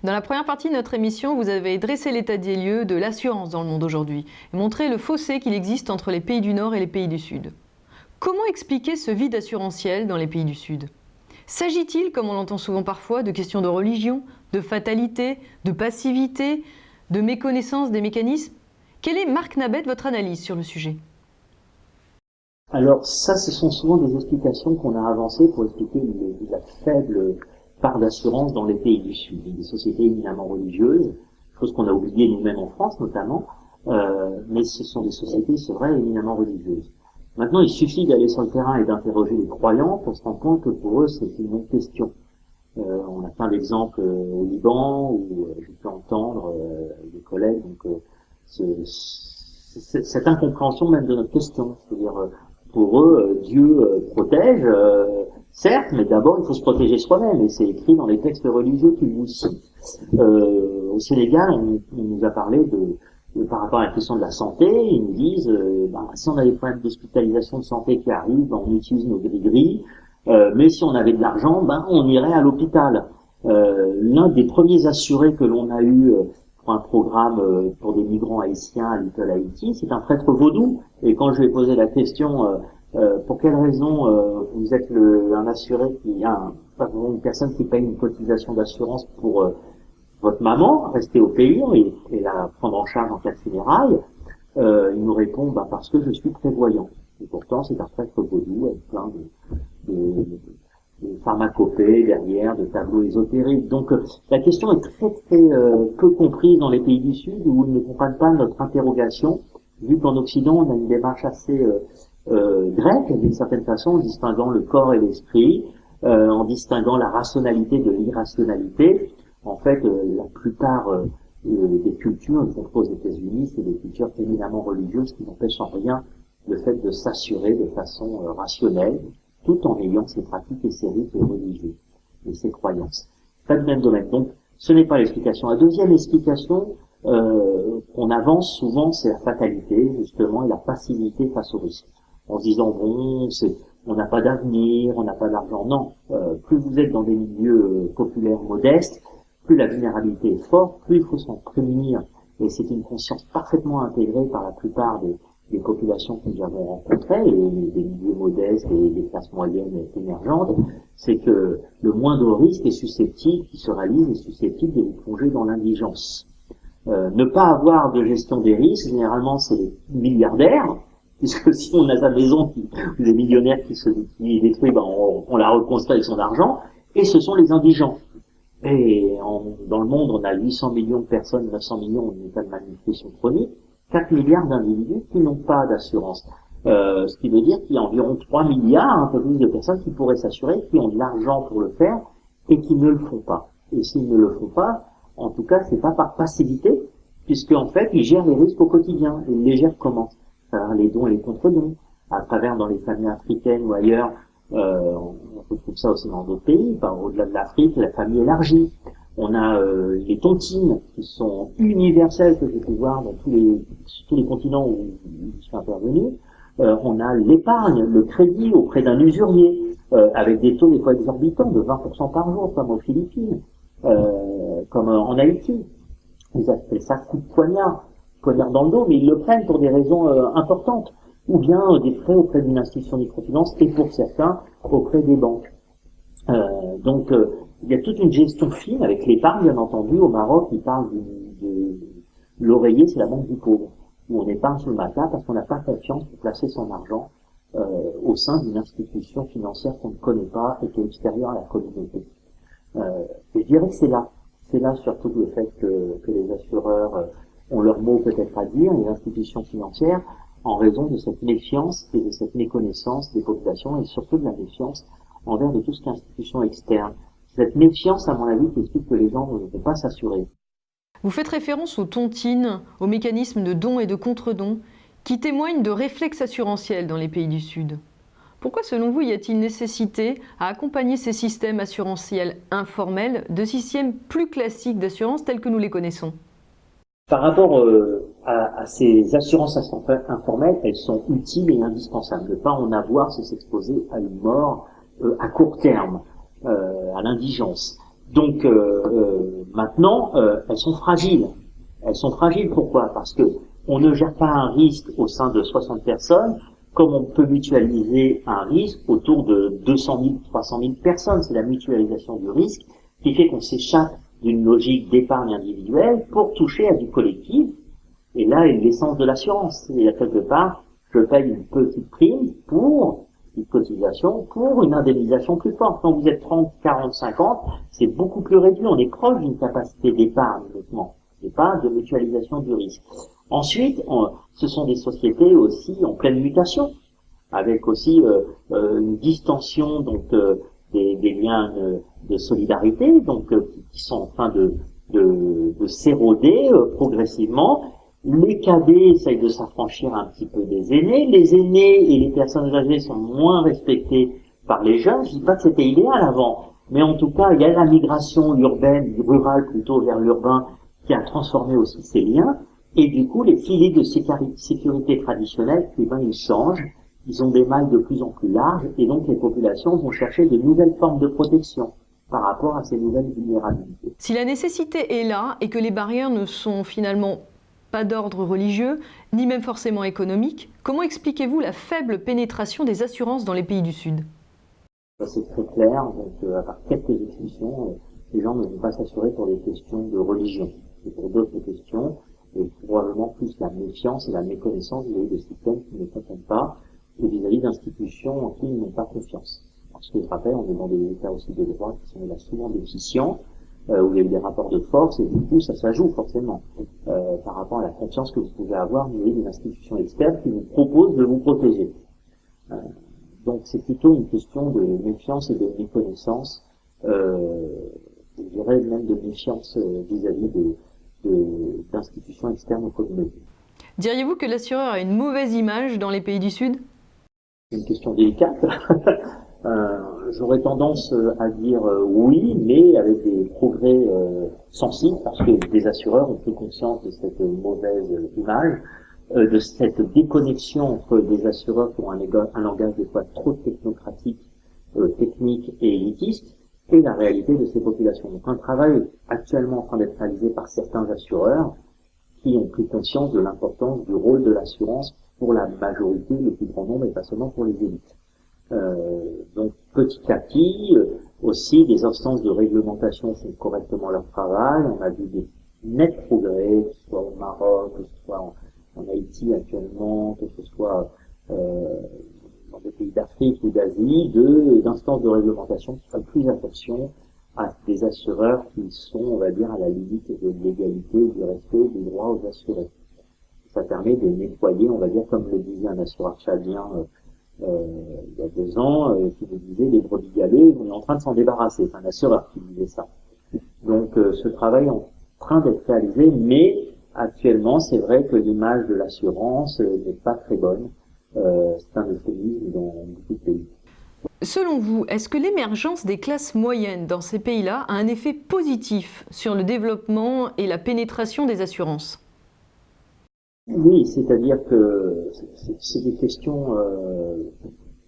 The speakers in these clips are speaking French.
Dans la première partie de notre émission, vous avez dressé l'état des lieux de l'assurance dans le monde aujourd'hui et montré le fossé qu'il existe entre les pays du Nord et les pays du Sud. Comment expliquer ce vide assurantiel dans les pays du Sud ? S'agit-il, comme on l'entend souvent parfois, de questions de religion, de fatalité, de passivité, de méconnaissance des mécanismes ? Quelle est, Marc Nabet, votre analyse sur le sujet ? Alors ça, ce sont souvent des explications qu'on a avancées pour expliquer la faible part d'assurance dans les pays du Sud, des sociétés éminemment religieuses, chose qu'on a oubliée nous-mêmes en France notamment, mais ce sont des sociétés, c'est vrai, éminemment religieuses. Maintenant, il suffit d'aller sur le terrain et d'interroger les croyants pour se rendre compte que pour eux, c'est une autre question. On a plein d'exemples au Liban où j'ai pu entendre des collègues donc cette incompréhension même de notre question, c'est-à-dire pour eux, Dieu protège, certes, mais d'abord il faut se protéger soi-même, et c'est écrit dans les textes religieux qu'ils vous citent. Au Sénégal, on nous a parlé par rapport à la question de la santé, ils nous disent, si on a des problèmes d'hospitalisation de santé qui arrivent, on utilise nos gris-gris, mais si on avait de l'argent, on irait à l'hôpital. L'un des premiers assurés que l'on a eu pour un programme pour des migrants haïtiens à Little Haïti, c'est un prêtre vaudou. Et quand je lui ai posé la question, pour quelle raison vous êtes un assuré une personne qui paye une cotisation d'assurance pour votre maman, rester au pays et la prendre en charge en cas de funérailles, il nous répond parce que je suis prévoyant. Et pourtant, c'est un prêtre vaudou avec plein de pharmacopée derrière, de tableaux ésotériques. Donc la question est très peu comprise dans les pays du Sud où ils ne comprennent pas notre interrogation, vu qu'en Occident on a une démarche assez grecque d'une certaine façon, en distinguant le corps et l'esprit, en distinguant la rationalité de l'irrationalité. En fait, la plupart des cultures, y compris aux États-Unis, c'est des cultures éminemment religieuses qui n'empêchent en rien le fait de s'assurer de façon rationnelle, tout en ayant ses pratiques et ses rites religieux et ses croyances. Pas de même domaine. Donc, ce n'est pas l'explication. La deuxième explication qu'on avance souvent, c'est la fatalité, justement, et la passivité face au risque. En se disant, on n'a pas d'avenir, on n'a pas d'argent. Non, plus vous êtes dans des milieux populaires modestes, plus la vulnérabilité est forte, plus il faut s'en prémunir. Et c'est une conscience parfaitement intégrée par la plupart des populations que nous avons rencontrées, et des milieux modestes et des classes moyennes et émergentes, c'est que le moindre risque est susceptible, qui se réalise, est susceptible de vous plonger dans l'indigence. Ne pas avoir de gestion des risques, généralement c'est les milliardaires, puisque si on a sa maison, les millionnaires qui est détruit, on la reconstruit avec son argent, et ce sont les indigents. Et dans le monde, on a 800 millions de personnes, 900 millions en état de malnutrition chronique, 4 milliards d'individus qui n'ont pas d'assurance. Ce qui veut dire qu'il y a environ 3 milliards, un peu plus de personnes qui pourraient s'assurer, qui ont de l'argent pour le faire, et qui ne le font pas. Et s'ils ne le font pas, en tout cas, c'est pas par passivité, puisque en fait, ils gèrent les risques au quotidien. Ils les gèrent comment ? Les dons et les contre-dons, à travers dans les familles africaines ou ailleurs, on retrouve ça aussi dans d'autres pays, au-delà de l'Afrique, la famille élargie. On a les tontines qui sont universelles, que j'ai pu voir dans tous les continents où je suis intervenu. On a l'épargne, le crédit auprès d'un usurier, avec des taux des fois exorbitants de 20% par jour, comme aux Philippines, comme en Haïti. Ils appellent ça coup de poignard dans le dos, mais ils le prennent pour des raisons importantes, ou bien des frais auprès d'une institution de microfinance, et pour certains, auprès des banques. Donc, il y a toute une gestion fine avec l'épargne, bien entendu. Au Maroc, ils parlent de l'oreiller, c'est la banque du pauvre, où on épargne sur le matelas parce qu'on n'a pas confiance pour placer son argent au sein d'une institution financière qu'on ne connaît pas et qui est extérieure à la communauté. Et je dirais que c'est là surtout le fait que les assureurs ont leur mot peut-être à dire, les institutions financières, en raison de cette méfiance et de cette méconnaissance des populations et surtout de la méfiance envers de tout ce qui est institution externe. Cette méfiance, à mon avis, qui explique que les gens ne vont pas s'assurer. Vous faites référence aux tontines, aux mécanismes de dons et de contre-dons, qui témoignent de réflexes assurantiels dans les pays du Sud. Pourquoi, selon vous, y a-t-il nécessité à accompagner ces systèmes assurantiels informels de systèmes plus classiques d'assurance tels que nous les connaissons ? Par rapport à ces assurances informelles, elles sont utiles et indispensables. Ne pas en avoir, c'est s'exposer à une mort à court terme, à l'indigence. Donc, Maintenant, elles sont fragiles. Elles sont fragiles, pourquoi? Parce que on ne gère pas un risque au sein de 60 personnes comme on peut mutualiser un risque autour de 200 000, 300 000 personnes. C'est la mutualisation du risque qui fait qu'on s'échappe d'une logique d'épargne individuelle pour toucher à du collectif. Et là est l'essence de l'assurance. Et à quelque part, je paye une petite prime pour une cotisation, pour une indemnisation plus forte. Quand vous êtes 30, 40, 50, c'est beaucoup plus réduit. On est proche d'une capacité d'épargne, uniquement, et pas de mutualisation du risque. Ensuite, ce sont des sociétés aussi en pleine mutation, avec aussi une distension donc des liens de solidarité, donc qui sont en train de s'éroder progressivement. Les cadets essayent de s'affranchir un petit peu des aînés. Les aînés et les personnes âgées sont moins respectés par les jeunes. Je dis pas que c'était idéal avant, mais en tout cas, il y a la migration urbaine, rurale plutôt vers l'urbain, qui a transformé aussi ces liens. Et du coup, les filets de sécurité traditionnels, ils changent. Ils ont des mailles de plus en plus larges, et donc les populations vont chercher de nouvelles formes de protection par rapport à ces nouvelles vulnérabilités. Si la nécessité est là et que les barrières ne sont finalement pas d'ordre religieux, ni même forcément économique, comment expliquez-vous la faible pénétration des assurances dans les pays du Sud? C'est très clair, donc à part quelques exceptions, les gens ne vont pas s'assurer pour des questions de religion. Et pour d'autres questions, et probablement plus la méfiance et la méconnaissance vis-à-vis de systèmes qui ne comprennent pas, et vis-à-vis d'institutions en qui ils n'ont pas confiance. Parce que je rappelle, on est dans des états aussi de droit qui sont là souvent déficients, où il y a eu des rapports de force, et du coup, ça joue forcément par rapport à la confiance que vous pouvez avoir vis-à-vis d'une institution externe qui vous propose de vous protéger. Donc c'est plutôt une question de méfiance et de méconnaissance, je dirais même de méfiance vis-à-vis d'institutions externes aux communautés. Diriez-vous que l'assureur a une mauvaise image dans les pays du Sud? C'est une question délicate. J'aurais tendance à dire oui, mais avec des progrès sensibles, parce que les assureurs ont pris conscience de cette mauvaise image, de cette déconnexion entre des assureurs qui ont un langage des fois trop technocratique, technique et élitiste, et la réalité de ces populations. Donc un travail est actuellement en train d'être réalisé par certains assureurs qui ont pris conscience de l'importance du rôle de l'assurance pour la majorité, le plus grand nombre, et pas seulement pour les élites. Donc petit à petit, aussi des instances de réglementation font correctement leur travail. On a vu des nets progrès, que ce soit au Maroc, que ce soit en Haïti actuellement, que ce soit dans des pays d'Afrique ou d'Asie, d'instances de réglementation qui font plus attention à des assureurs qui sont, on va dire, à la limite de l'égalité et du respect des droits aux assurés. Ça permet de nettoyer, on va dire, comme le disait un assureur tchadien il y a 2 ans, qui nous disait les brebis galeuses, on est en train de s'en débarrasser. C'est un assureur qui disait ça. Donc ce travail est en train d'être réalisé, mais actuellement, c'est vrai que l'image de l'assurance n'est pas très bonne. C'est un euphémisme dans beaucoup de pays. Selon vous, est-ce que l'émergence des classes moyennes dans ces pays-là a un effet positif sur le développement et la pénétration des assurances? Oui, c'est-à-dire que c'est des questions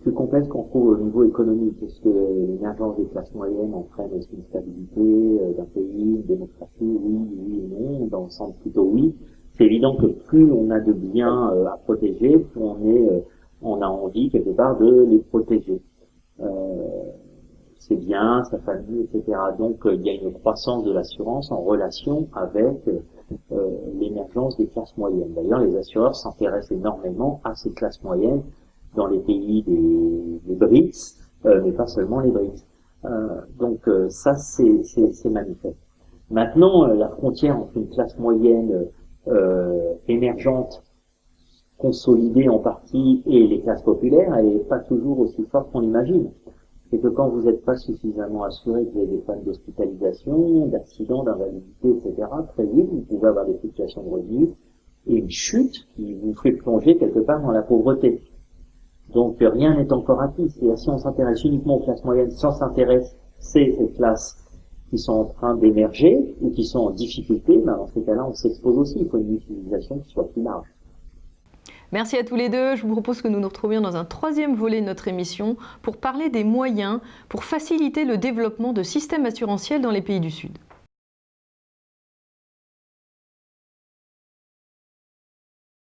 plus complexes qu'on trouve au niveau économique. Est-ce que l'émergence des classes moyennes entraîne aussi une stabilité d'un pays, une démocratie? Oui et non. Dans le sens plutôt oui. C'est évident que plus on a de biens à protéger, plus on a envie quelque part de les protéger. Ses biens, sa famille, etc. Donc il y a une croissance de l'assurance en relation avec l'émergence des classes moyennes. D'ailleurs, les assureurs s'intéressent énormément à ces classes moyennes dans les pays des BRICS, mais pas seulement les BRICS. Donc ça, c'est manifeste. Maintenant, la frontière entre une classe moyenne émergente, consolidée en partie, et les classes populaires, elle n'est pas toujours aussi forte qu'on l'imagine. C'est que quand vous n'êtes pas suffisamment assuré que vous avez des problèmes d'hospitalisation, d'accidents, d'invalidité, etc., très vite, vous pouvez avoir des fluctuations de revenus et une chute qui vous fait plonger quelque part dans la pauvreté. Donc rien n'est encore acquis. C'est-à-dire si on s'intéresse uniquement aux classes moyennes sans s'intéresser aux classes qui sont en train d'émerger ou qui sont en difficulté, ben dans ces cas-là, on s'expose aussi. Il faut une utilisation qui soit plus large. Merci à tous les deux. Je vous propose que nous nous retrouvions dans un 3e volet de notre émission pour parler des moyens pour faciliter le développement de systèmes assurantiels dans les pays du Sud.